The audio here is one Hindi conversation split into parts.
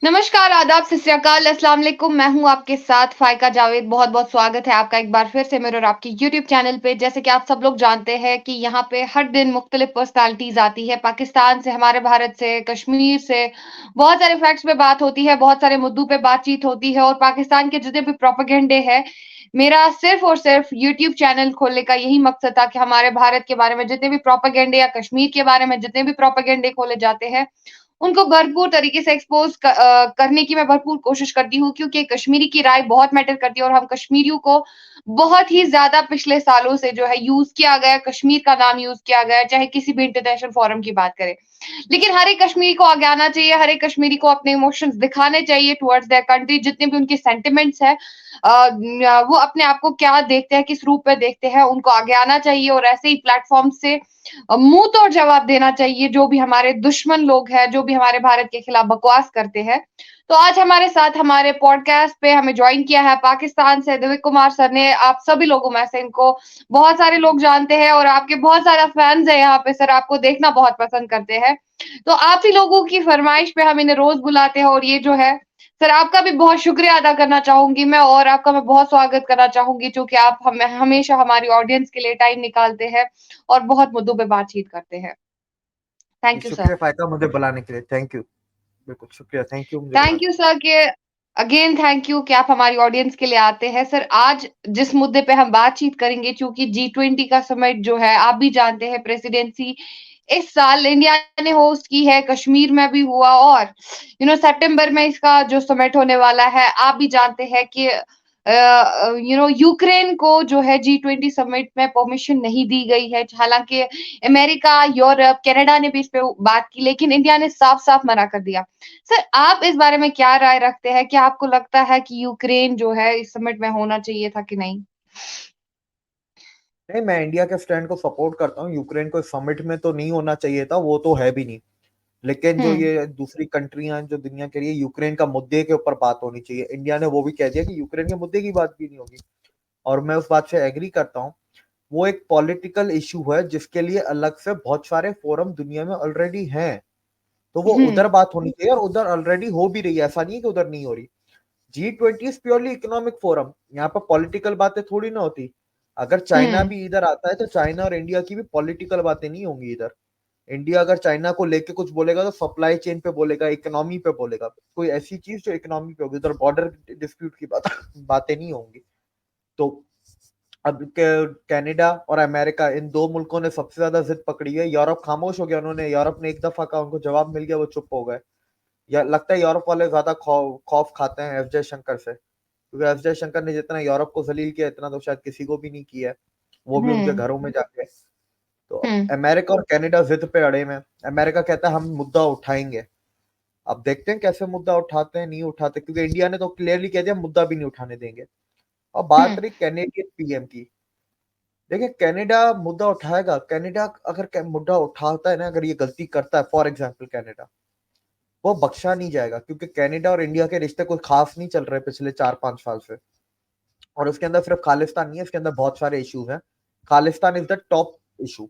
नमस्कार, आदाब, सत श्री अकाल, अस्सलाम वालेकुम। मैं हूँ आपके साथ फ़ाइका जावेद। बहुत-बहुत स्वागत है आपका एक बार फिर से मेरे और आपके यूट्यूब चैनल पे। जैसे कि आप सब लोग जानते हैं कि यहाँ पे हर दिन मुख्तलिफ पर्सनैलिटीज़ आती है, पाकिस्तान से, हमारे भारत से, कश्मीर से। बहुत सारे फैक्ट्स पे बात होती है, बहुत सारे मुद्दों पे बातचीत होती है और पाकिस्तान के जितने भी प्रोपेगेंडे हैं, मेरा सिर्फ़ और सिर्फ़ यूट्यूब चैनल खोलने का यही मकसद था कि हमारे भारत के बारे में जितने भी प्रोपेगेंडे या कश्मीर के बारे में जितने भी प्रोपेगेंडे खोले जाते हैं, उनको भरपूर तरीके से करने की मैं भरपूर कोशिश करती हूँ क्योंकि कश्मीरी की राय बहुत मैटर करती है और हम कश्मीरियों को बहुत ही ज़्यादा पिछले सालों से जो है यूज़ किया गया है, कश्मीर का नाम यूज़ किया गया है, चाहे किसी भी इंटरनेशनल फोरम की बात करें। लेकिन हर एक कश्मीरी को आगे आना चाहिए, हर एक कश्मीरी को अपने इमोशंस दिखाने चाहिए टुवर्ड्स देयर कंट्री, जितने भी उनके सेंटिमेंट्स हैं वो अपने आप को क्या देखते हैं, किस रूप में देखते हैं, उनको आगे आना चाहिए और ऐसे ही प्लेटफ़ॉर्म से मुँह तोड़ जवाब देना चाहिए, जो भी हमारे दुश्मन लोग हैं, जो भी हमारे भारत के खिलाफ बकवास करते हैं। तो आज हमारे साथ हमारे पॉडकास्ट पे हमें जॉइन किया है पाकिस्तान से दिव्य कुमार सर ने। आप सभी लोगों में से इनको बहुत सारे लोग जानते हैं और आपके बहुत सारा फैन्स है यहाँ पे सर, आपको देखना बहुत पसंद करते हैं। तो आप ही लोगों की फरमाइश पे हम इन्हें रोज़ बुलाते हैं और ये जो है सर आपका भी बहुत शुक्रिया अदा करना चाहूँगी मैं और आपका मैं बहुत स्वागत करना चाहूँगी चूँकि आप हमें हमेशा हमारी ऑडियंस के लिए टाइम निकालते हैं और बहुत मुद्दों पे बातचीत करते हैं। जी, थैंक यू सर। शुक्रिया फ़ायदा मुझे बुलाने के लिए। Thank you. बिल्कुल शुक्रिया, थैंक यू मुझे थैंक बुलाने यू सर कि अगेन थैंक यू कि आप हमारी ऑडियंस के लिए आते हैं। सर आज जिस मुद्दे पे हम बातचीत करेंगे चूँकि जी20 का समिट जो है आप भी जानते हैं प्रेसिडेंसी इस साल इंडिया ने होस्ट की है, कश्मीर में भी हुआ और सितंबर में इसका जो समिट होने वाला है, आप भी जानते हैं कि यूक्रेन को जो है जी20 समिट में परमिशन नहीं दी गई है। हालाँकि अमेरिका, यूरोप, कनाडा ने भी इस पे बात की लेकिन इंडिया ने साफ-साफ मना कर दिया। सर, आप इस बारे में क्या राय रखते हैं? क्या आपको लगता है कि यूक्रेन जो है इस समिट में होना चाहिए था कि नहीं? नहीं, मैं इंडिया के स्टैंड को सपोर्ट करता हूँ। यूक्रेन को समिट में तो नहीं होना चाहिए था, वो तो है भी नहीं। लेकिन जो हुँ, ये दूसरी कंट्रियां जो दुनिया के लिए यूक्रेन का मुद्दे के ऊपर बात होनी चाहिए, इंडिया ने वो भी कह दिया कि यूक्रेन के मुद्दे की बात भी नहीं होगी। और मैं उस बात से एग्री करता हूँ। वो एक पॉलिटिकल इशू है जिसके लिए अलग से बहुत सारे फोरम दुनिया में ऑलरेडी हैं। तो वो हुँ, उधर बात होनी चाहिए और उधर ऑलरेडी हो भी रही है, ऐसा नहीं है कि उधर नहीं हो रही। G20 is purely economic forum, यहाँ पर पॉलिटिकल बातें थोड़ी ना होती। अगर चाइना हुँ, भी इधर आता है तो चाइना और इंडिया की भी पॉलिटिकल बातें नहीं होंगी इधर। इंडिया अगर चाइना को लेके कुछ बोलेगा तो सप्लाई चेन पे बोलेगा, इकोनॉमी पे बोलेगा, कोई ऐसी चीज जो इकोनॉमी पे होगी। उधर बॉर्डर डिस्प्यूट की बातें नहीं होंगी। तो अब कनाडा और अमेरिका, इन दो मुल्कों ने सबसे ज्यादा जिद पकड़ी है। यूरोप खामोश हो गया, उन्होंने यूरोप ने एक दफा कहा, उनको जवाब मिल गया, वो चुप हो गए। या लगता है यूरोप वाले ज्यादा खौफ खाते हैं एफ जयशंकर से, क्योंकि एस जयशंकर ने जितना यूरोप को जलील किया इतना तो शायद किसी को भी नहीं किया है, वो भी उनके हुँ, घरों में जाके। तो अब हुँ, अमेरिका और कनाडा जिद पे अड़े में। अमेरिका कहता है हम मुद्दा उठाएंगे। अब देखते हैं कैसे मुद्दा उठाते हैं, नहीं उठाते, क्योंकि इंडिया ने तो क्लियरली कह दिया मुद्दा भी नहीं उठाने देंगे। और हुँ, बात रही कैनेडियन पीएम की। देखिए, कनाडा मुद्दा उठाएगा। कनाडा अगर मुद्दा उठाता है ना, अगर ये गलती करता है, फॉर एग्जाम्पल कनाडा, वो बख्शा नहीं जाएगा, क्योंकि कनाडा और इंडिया के रिश्ते कोई खास नहीं चल रहे पिछले 4-5 साल से। और उसके अंदर सिर्फ खालिस्तान नहीं है, इसके अंदर बहुत सारे इश्यूज हैं। Khalistan is the top issue.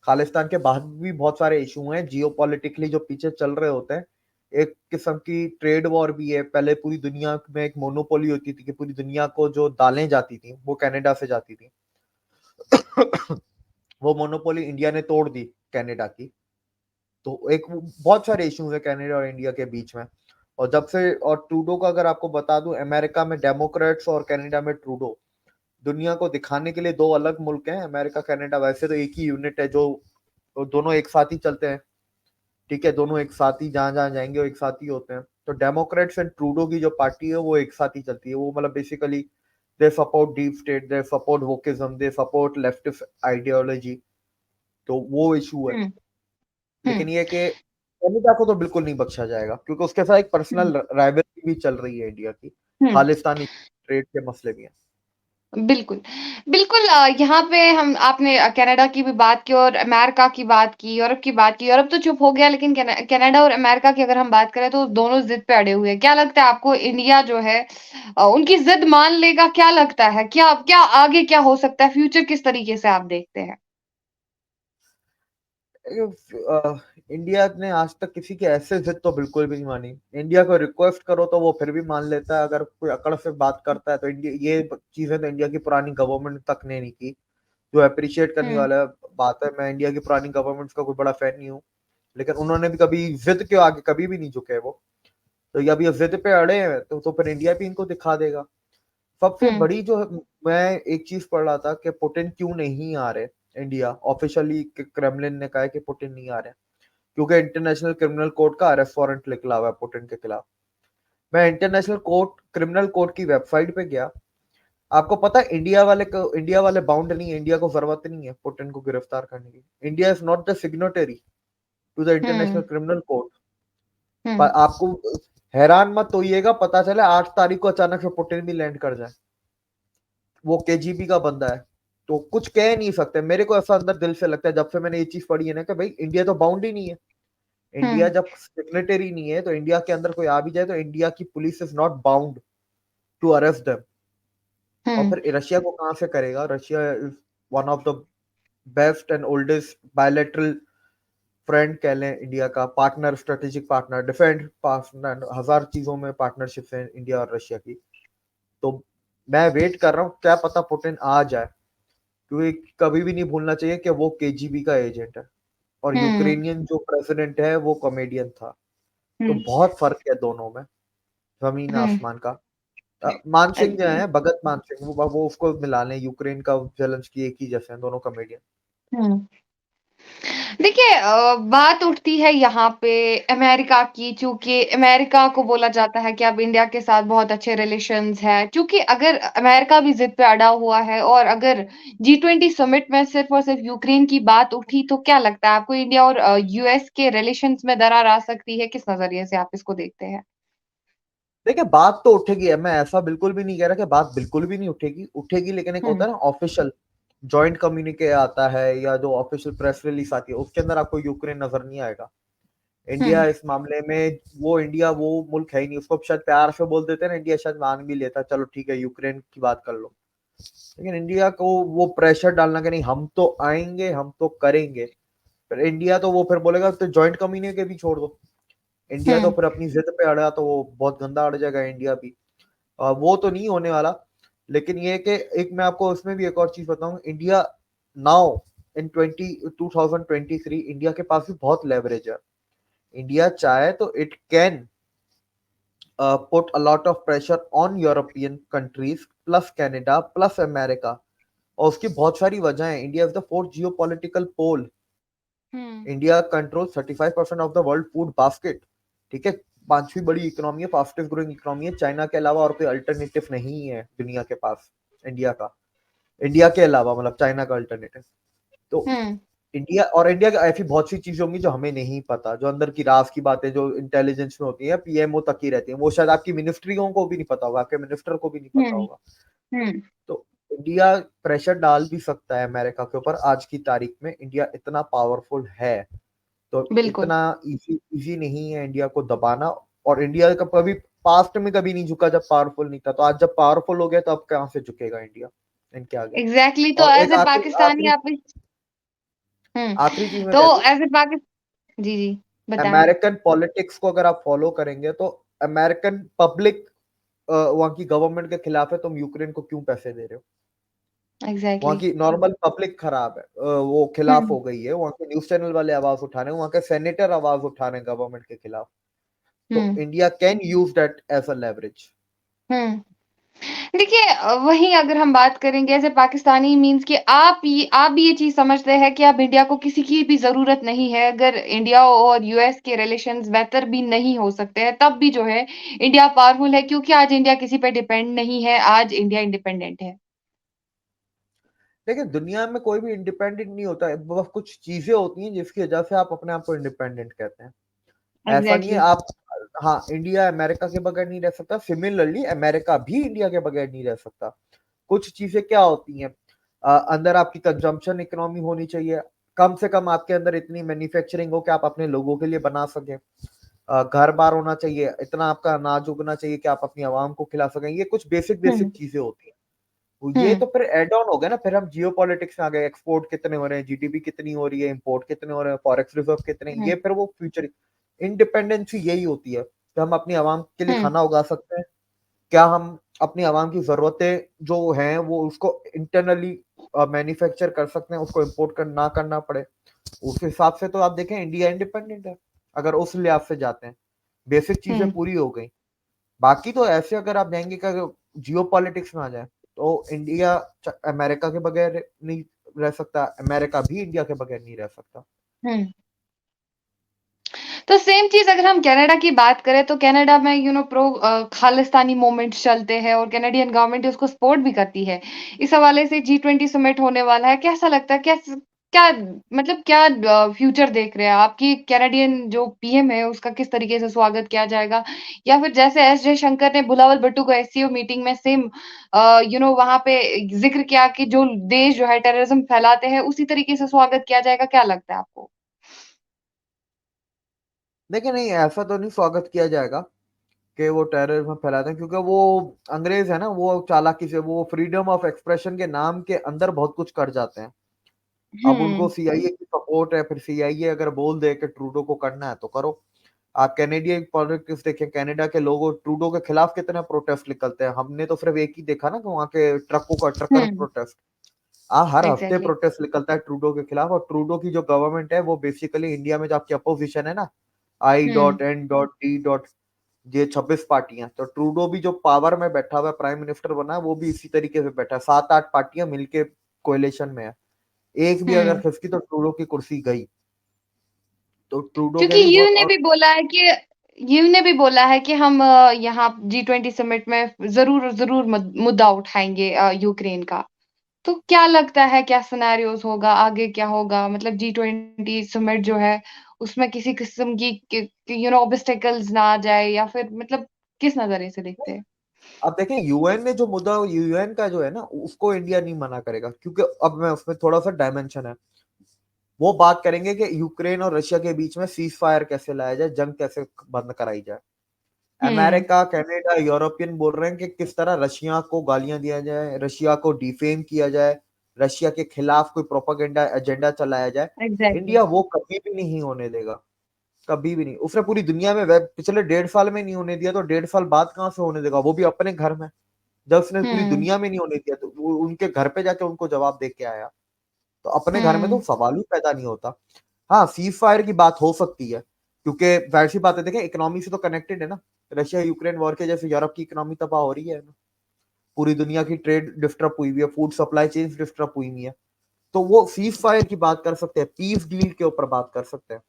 Khalistan के बाद भी बहुत सारे इशू हैं जियो पॉलिटिकली जो पीछे चल रहे होते हैं। एक किस्म की ट्रेड वॉर भी है। पहले पूरी दुनिया में एक मोनोपोली होती थी कि पूरी दुनिया को जो दालें जाती थी वो कनाडा से जाती थी। वो मोनोपोली इंडिया ने तोड़ दी कनाडा की। तो एक बहुत सारे इश्यूज है कनाडा और इंडिया के बीच में। और जब से, और ट्रूडो का अगर आपको बता दूं, अमेरिका में डेमोक्रेट्स और कनाडा में ट्रूडो। दुनिया को दिखाने के लिए दो अलग मुल्क हैं अमेरिका कनाडा, वैसे तो एक ही यूनिट है, जो दोनों एक साथ ही चलते हैं। ठीक है, दोनों एक साथ ही जहां जहां जाएंगे वो एक साथ ही होते हैं। तो डेमोक्रेट्स एंड ट्रूडो की जो पार्टी है वो एक साथ ही चलती है। वो मतलब basically they support deep state, they support wokeism, they support leftist ideology. तो वो इशू है। हुँ, हुँ, लेकिन ये कि कनाडा को तो बिल्कुल नहीं बख्शा जाएगा, क्योंकि उसके साथ एक हुँ, पर्सनल राइवलरी भी चल रही है इंडिया की। हुँ। खालिस्तानी ट्रेड के मसले भी हैं। बिल्कुल। बिल्कुल यहाँ पे हम आपने कनाडा की भी बात की और अमेरिका की बात की, यूरोप की बात की। यूरोप तो चुप हो गया लेकिन कनाडा और अमेरिका की अगर हम बात करें तो दोनों ज़िद पे अड़े हुए हैं। क्या लगता है आपको इंडिया जो है उनकी ज़िद मान लेगा? क्या लगता है? क्या क्या आगे क्या हो सकता है? फ्यूचर किस तरीके से आप देखते हैं? इंडिया ने आज तक किसी की ऐसे जिद तो बिल्कुल भी नहीं मानी। इंडिया को रिक्वेस्ट करो तो वो फिर भी मान लेता है, अगर कोई अकड़ से बात करता है तो इंडिया ये चीजें तो इंडिया की पुरानी गवर्नमेंट तक ने नहीं की, जो अप्रिशिएट करने हम्म। वाला बात है। मैं इंडिया की पुरानी गवर्नमेंट्स का कोई बड़ा फैन नहीं हूँ, लेकिन उन्होंने भी कभी जिद के आगे कभी भी नहीं झुके वो। तो ये अभी जिद पे अड़े हैं तो फिर इंडिया भी इनको दिखा देगा। सबसे हम्म। बड़ी जो है, मैं एक चीज पढ़ रहा था कि पुतिन क्यों नहीं आ रहे इंडिया। ऑफिशियली क्रेमलिन ने कहा है कि पुतिन नहीं आ रहे क्योंकि इंटरनेशनल क्रिमिनल कोर्ट का अरेस्ट वारंट निकला हुआ है पुतिन के खिलाफ। मैं इंटरनेशनल कोर्ट क्रिमिनल कोर्ट की वेबसाइट पे गया। आपको पता है इंडिया वाले बाउंड नहीं है, इंडिया को जरूरत नहीं है पुतिन को गिरफ्तार करने की। India is not the signatory to the international hmm. Criminal court. पर हम्म। आपको हैरान मत होइएगा पता चले 8 तारीख को अचानक से पुतिन भी लैंड कर जाए। वो केजीबी का बंदा है, तो कुछ कह नहीं सकते। मेरे को ऐसा अंदर दिल से लगता है जब से मैंने ये चीज पढ़ी है ना कि भाई इंडिया तो बाउंड ही नहीं है। इंडिया हम्म। जब सिग्नेटरी नहीं है तो इंडिया के अंदर कोई आ भी जाए तो इंडिया की police is not bound to arrest them. और हम्म। फिर रशिया को कहां से करेगा? Russia is one of the best and oldest bilateral friend कह लें, इंडिया का partner, strategic partner, defence partner, हजार चीजों में पार्टनरशिप है इंडिया और रशिया की। तो मैं वेट कर रहा हूँ, क्या पता पुतिन आ जाए, क्योंकि कभी भी नहीं भूलना चाहिए कि वो केजीबी का एजेंट है और हम्म। यूक्रेनियन जो प्रेसिडेंट है वो कॉमेडियन था। तो हम्म। बहुत फर्क है दोनों में, जमीन हम्म। आसमान का। मान सिंह जो अग्री। है, भगत मान सिंह, वो उसको मिला लें, यूक्रेन का जेलेंस्की एक ही जैसे हैं दोनों कॉमेडियन। हम्म। देखिए, बात उठती है यहाँ पे अमेरिका की, चूंकि अमेरिका को बोला जाता है कि अब इंडिया के साथ बहुत अच्छे रिलेशंस है। क्योंकि अगर अमेरिका भी जिद पे अड़ा हुआ है और अगर G20 समिट में सिर्फ और सिर्फ यूक्रेन की बात उठी, तो क्या लगता है आपको इंडिया और यूएस के रिलेशंस में दरार आ सकती है? किस नजरिए से आप इसको देखते हैं? देखिए बात तो उठेगी, मैं ऐसा बिल्कुल भी नहीं कह रहा कि बात बिल्कुल भी नहीं उठेगी, उठेगी, लेकिन एक होता हम्म। है ना ऑफिशियल जॉइंट कम्युनिके आता है या जो ऑफिशियल प्रेस रिलीज आती है, उसके अंदर आपको यूक्रेन नजर नहीं आएगा। इंडिया हम्म। इस मामले में, इंडिया वो मुल्क है ही नहीं। उसको शायद प्यार से बोल देते हैं ना, इंडिया शायद मान भी लेता, चलो ठीक है यूक्रेन की बात कर लो। लेकिन इंडिया को वो प्रेशर डालना कि नहीं हम तो आएंगे, हम तो करेंगे, फिर इंडिया तो वो फिर बोलेगा तो जॉइंट कम्युनिके भी छोड़ दो। इंडिया तो हम्म। फिर अपनी जिद पे अड़ा तो वो बहुत गंदा अड़ जाएगा इंडिया भी। वो तो नहीं होने वाला। लेकिन ये कि एक मैं आपको उसमें भी एक और चीज बताऊं, इंडिया नाउ इन 2023 इंडिया के पास भी बहुत लेवरेज है। इंडिया चाहे तो it can put a lot of pressure on European countries plus Canada plus America। और उसकी बहुत सारी वजह है। India is the fourth geopolitical pole. Hmm. India control 35% of the world food basket. ठीक है, पांचवी बड़ी इकोनॉमी है, फास्टेस्ट ग्रोइंग इकोनॉमी है। चाइना के अलावा और कोई अल्टरनेटिव नहीं है दुनिया के पास इंडिया का। इंडिया के अलावा मतलब चाइना का अल्टरनेटिव। तो हम्म। इंडिया की ऐसी बहुत सी चीजें होंगी जो हमें नहीं पता, जो अंदर की राज की बातें जो इंटेलिजेंस में होती है, पीएमओ तक ही रहती है, वो शायद आपकी मिनिस्ट्रियों को भी नहीं पता होगा, आपके मिनिस्टर को भी नहीं पता हम्म। होगा। हम्म। तो इंडिया प्रेशर डाल भी सकता है अमेरिका के ऊपर। आज की तारीख में इंडिया इतना पावरफुल है, तो बिल्कुल। इतना इजी इजी नहीं है इंडिया को दबाना। और इंडिया का कभी पास्ट में कभी नहीं झुका जब पावरफुल नहीं था, तो आज जब पावरफुल हो गया तो अब कहां से झुकेगा इंडिया इनके आगे? एग्जैक्टली, तो और एज एक ए आखिरी पाकिस्तानी आखिरी आप हम्म। आखिरी चीज मैं तो कह दूं, एज ए पाकिस्तान, जी जी, बताएं। अमेरिकन पॉलिटिक्स को अगर आप फॉलो करेंगे तो अमेरिकन पब्लिक वहां की गवर्नमेंट के खिलाफ है। तुम यूक्रेन को क्यों पैसे दे रहे हो? वहां एग्जैक्टली। की नॉर्मल पब्लिक खराब है, वो खिलाफ हम्म। हो गई है। वहां के न्यूज चैनल वाले आवाज उठा रहे हैं, वहां के सेनेटर आवाज उठा रहे हैं गवर्नमेंट के खिलाफ। तो हम्म। India can use that as a leverage. हम्म। देखिए, वहीं अगर हम बात करेंगे एज ए पाकिस्तानी, मीन्स कि आप भी ये चीज समझते हैं कि अब इंडिया को किसी की भी जरूरत नहीं है। अगर इंडिया और यूएस के रिलेशंस बेहतर भी नहीं हो सकते हैं, तब भी जो है इंडिया पावरफुल है, क्योंकि आज इंडिया किसी पे डिपेंड नहीं है, आज इंडिया इंडिपेंडेंट है। देखिए दुनिया में कोई भी इंडिपेंडेंट नहीं होता है, बस कुछ चीजें होती हैं जिसकी वजह से आप अपने आप को इंडिपेंडेंट कहते हैं। ऐसा नहीं है एग्जैक्टली। आप, हाँ इंडिया अमेरिका के बगैर नहीं रह सकता, सिमिलरली अमेरिका भी इंडिया के बगैर नहीं रह सकता। कुछ चीजें क्या होती हैं, अंदर आपकी कंजम्पशन इकोनॉमी होनी चाहिए। कम से कम आपके अंदर इतनी मैन्युफैक्चरिंग हो कि आप अपने लोगों के लिए बना सकें। घर बार होना चाहिए, इतना आपका अनाज उगना चाहिए कि आप अपनी आवाम को खिला सकें। ये कुछ बेसिक बेसिक हम्म। चीजें होती हैं। ये हम्म। तो फिर एड ऑन हो गया ना, फिर हम जियो पॉलिटिक्स में आ गए, एक्सपोर्ट कितने हो रहे हैं, जीडीपी कितनी हो रही है, इंपोर्ट कितने हो रहे हैं, फॉरेक्स रिजर्व कितने, हम्म। ये फिर वो फ्यूचर इंडिपेंडेंसी यही होती है कि हम अपनी आवाम के लिए हम्म। खाना उगा सकते हैं, क्या हम अपनी आवाम की जरूरतें जो हैं वो उसको इंटरनली मैन्युफैक्चर कर सकते हैं, उसको इम्पोर्ट ना करना पड़े। उस हिसाब से तो आप देखें इंडिया इंडिपेंडेंट है, अगर उस लिहाज से जाते हैं, बेसिक चीजें हम्म। पूरी हो गई। बाकी तो ऐसे अगर आप जाएंगे कि जियो पॉलिटिक्स में आ जाए तो इंडिया अमेरिका के बगैर नहीं रह सकता, अमेरिका भी इंडिया के बगैर नहीं रह सकता। हम्म। तो सेम चीज अगर हम कनाडा की बात करें तो कनाडा में प्रो खालिस्तानी मूवमेंट्स चलते हैं और कैनेडियन गवर्नमेंट उसको सपोर्ट भी करती है। इस हवाले से G20 समिट होने वाला है, कैसा लगता है? क्या मतलब क्या फ्यूचर देख रहे हैं आपकी? कैनेडियन जो पीएम है उसका किस तरीके से स्वागत किया जाएगा, या फिर जैसे एस जयशंकर ने बुलावल भट्टू को एससीओ मीटिंग में सेम वहां पे जिक्र किया कि जो देश जो है टेररिज्म फैलाते हैं, उसी तरीके से स्वागत किया जाएगा? क्या लगता है आपको? देखिए नहीं, ऐसा तो नहीं स्वागत किया जाएगा कि वो टेररिज्म फैलाते हैं, क्योंकि वो अंग्रेज है ना, वो चालाकी से वो फ्रीडम ऑफ एक्सप्रेशन के नाम के अंदर बहुत कुछ कर जाते हैं। अब उनको हम्म। सीआईए की सपोर्ट है, फिर सीआईए अगर बोल दे कि ट्रूडो को करना है तो करो। आप कैनेडियन पॉलिटिक्स देखें, कनाडा के लोगों ट्रूडो के खिलाफ कितने प्रोटेस्ट निकलते हैं, हमने तो सिर्फ एक ही देखा ना कि वहाँ के ट्रकों का ट्रकर हम्म। प्रोटेस्ट। हर हफ्ते एग्जैक्टली। प्रोटेस्ट निकलता है ट्रूडो के खिलाफ, और ट्रूडो की जो गवर्नमेंट है वो बेसिकली इंडिया में जो आपकी अपोजिशन है ना, I hmm, dot N dot D dot, ये 26 पार्टियां, तो ट्रूडो भी जो पावर में बैठा हुआ है, प्राइम मिनिस्टर बना है, वो भी इसी तरीके से बैठा है, 7-8 पार्टियां मिलके कोएलिशन में है। एक भी अगर हुँ। खिसकी तो ट्रूडो की कुर्सी गई। तो ट्रूडो क्योंकि के भी बहुत, और यू ने भी बोला है कि हम यहाँ G20 समिट में ज़रूर मुद्दा उठाएँगे यूक्रेन का। तो क्या लगता है, क्या सिनेरियोज़ होगा, आगे क्या होगा? मतलब G20 समिट जो है, उसमें किसी किस्म की ऑब्स्टेकल्स ना आ जाए, या फिर मतलब किस नज़रिए से देखते हैं? अब देखें यूएन ने जो मुद्दा, यूएन का जो है ना, उसको इंडिया नहीं मना करेगा, क्योंकि अब मैं उसमें थोड़ा सा डायमेंशन है। वो बात करेंगे कि यूक्रेन और रशिया के बीच में सीज फायर कैसे लाया जाए, जंग कैसे बंद कराई जाए। हुँ, अमेरिका, कनाडा, यूरोपियन बोल रहे हैं कि किस तरह रशिया को गालियां दिया जाए, रशिया को डिफेम किया जाए, रशिया के खिलाफ कोई प्रोपागेंडा एजेंडा चलाया जाए। एग्ज़ैक्टली। इंडिया वो कभी भी नहीं होने देगा, कभी भी नहीं। उसने पूरी दुनिया में पिछले 1.5 साल में नहीं होने दिया, तो 1.5 साल बाद कहां से होने देगा, वो भी अपने घर में। जब उसने पूरी हुँ, दुनिया में नहीं होने दिया तो वो उनके घर पे जाके उनको जवाब दे के आया। तो अपने घर में तो हुँ, सवाल ही पैदा नहीं होता। हाँ, सीज फायर की बात हो सकती है, क्योंकि जाहिर सी बात है, देखें इकोनॉमी से तो कनेक्टेड है ना। रशिया यूक्रेन वॉर के जैसे यूरोप की इकोनॉमी तबाह हो रही है ना, पूरी दुनिया की ट्रेड डिस्टर्ब हुई हुई है, फूड सप्लाई चेन डिस्टर्ब हुई हुई है। तो वो सीज फायर की बात कर सकते हैं, पीस डील के ऊपर बात कर सकते हैं।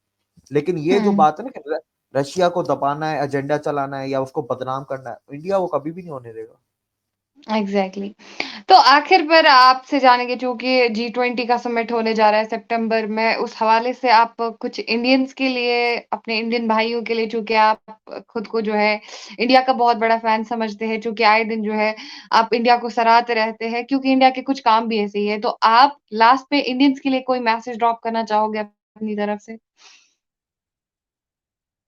लेकिन ये जो हुँ। बात है ना कि रशिया को दबाना है, एजेंडा चलाना है या उसको बदनाम करना है, इंडिया वो कभी भी नहीं होने देगा। एग्ज़ैक्टली। तो आखिर पर आपसे जानेंगे, चूँकि G20 का समिट होने जा रहा है सितंबर में, उस हवाले से आप कुछ इंडियंस के लिए, अपने इंडियन भाइयों के लिए, चूँकि आप खुद को जो है इंडिया का बहुत बड़ा फ़ैन समझते हैं, चूँकि आए दिन जो है आप इंडिया को सराहते रहते हैं, क्योंकि इंडिया के कुछ काम भी ऐसे ही है। तो आप लास्ट में इंडियंस के लिए कोई मैसेज ड्रॉप करना चाहोगे अपनी तरफ से?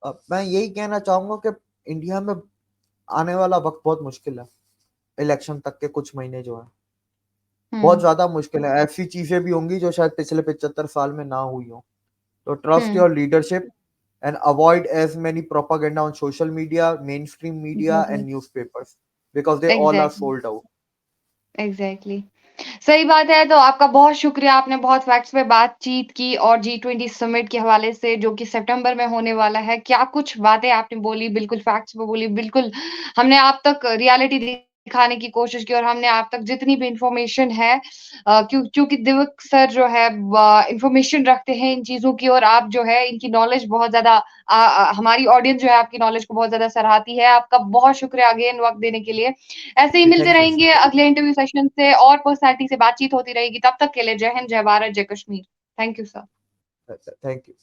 अब मैं यही कहना चाहूंगा कि इंडिया में आने वाला वक्त बहुत मुश्किल है, इलेक्शन तक के कुछ महीने जो है बहुत हुँ, ज्यादा मुश्किल है। ऐसी चीजें भी होंगी जो शायद पिछले 75 साल में ना हुई हो। तो trust hmm, your leadership and avoid as many propaganda on social media, mainstream media exactly, and newspapers, because they all are exactly, sold out. Exactly. सही बात है, तो आपका बहुत शुक्रिया, आपने बहुत फैक्ट्स पे बातचीत की और G20 समिट के हवाले से जो कि सितंबर में होने वाला है, क्या कुछ बातें आपने बोली, बिल्कुल फैक्ट्स पे बोली, बिल्कुल हमने आप तक रियलिटी दिखाने की कोशिश की, और हमने आप तक जितनी भी इन्फॉर्मेशन है क्योंकि दिवक सर जो है इन्फॉर्मेशन रखते हैं इन चीज़ों की, और आप जो है इनकी नॉलेज बहुत ज़्यादा हमारी ऑडियंस जो है आपकी नॉलेज को बहुत ज़्यादा सराहती है। आपका बहुत शुक्रिया अगेन वक़्त देने के लिए। ऐसे ही मिलते Thank you. रहेंगे अगले इंटरव्यू सेशन से, और पर्सनैलिटी से बातचीत होती रहेगी। तब तक के लिए जय हिंद, जय भारत, जय Kashmir. Thank you sir. Thank you.